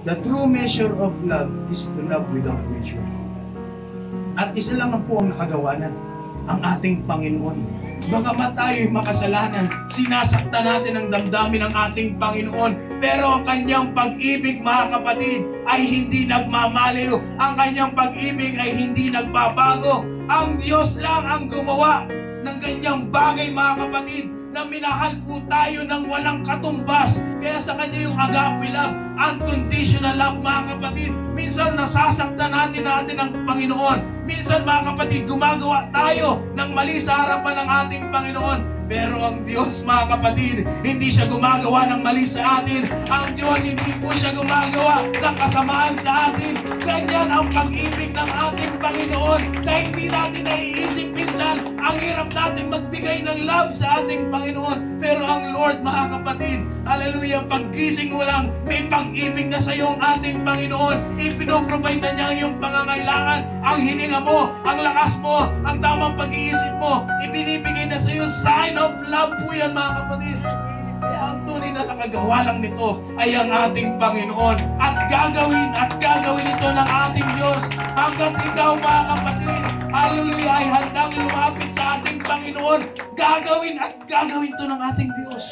The true measure of love is to love without measure. At isa lang po ang nakagawanan, ang ating Panginoon. Bagamat tayo'y makasalanan, sinasaktan natin ang damdamin ng ating Panginoon. Pero ang kanyang pag-ibig, mga kapatid, ay hindi nagmamaliw. Ang kanyang pag-ibig ay hindi nagbabago. Ang Diyos lang ang gumawa ng ganyang bagay, mga kapatid, na minahal po tayo ng walang katumbas. Kaya sa kanya yung agape love, unconditional love, mga kapatid. Minsan nasasaktan natin ang Panginoon. Minsan, mga kapatid, gumagawa tayo ng mali sa harapan ng ating Panginoon. Pero ang Diyos, mga kapatid, hindi siya gumagawa ng mali sa atin. Ang Diyos, hindi po siya gumagawa ng kasamaan sa atin. Ganyan ang pag-ibig ng ating Panginoon na hindi natin naiisip minsan. Ang hirap natin magbigay ng love sa ating Panginoon. Pero ang Lord, mga kapatid, hallelujah, paggising mo lang, may pag-ibig na sa iyo ang ating Panginoon. Ipinoprovide na niya ang iyong pangangailangan, ang hininga mo, ang lakas mo, ang tamang pag-iisip mo. Ibinibigay na sa iyo. Sign of love po yan, mga kapatid. Kaya ang tunay na nakagawa lang nito ay ang ating Panginoon. At gagawin ito ng ating Diyos. Hanggat ikaw, mga kapatid, hallelujah, ay handang lumapit sa ating Panginoon, gagawin ito ng ating Diyos.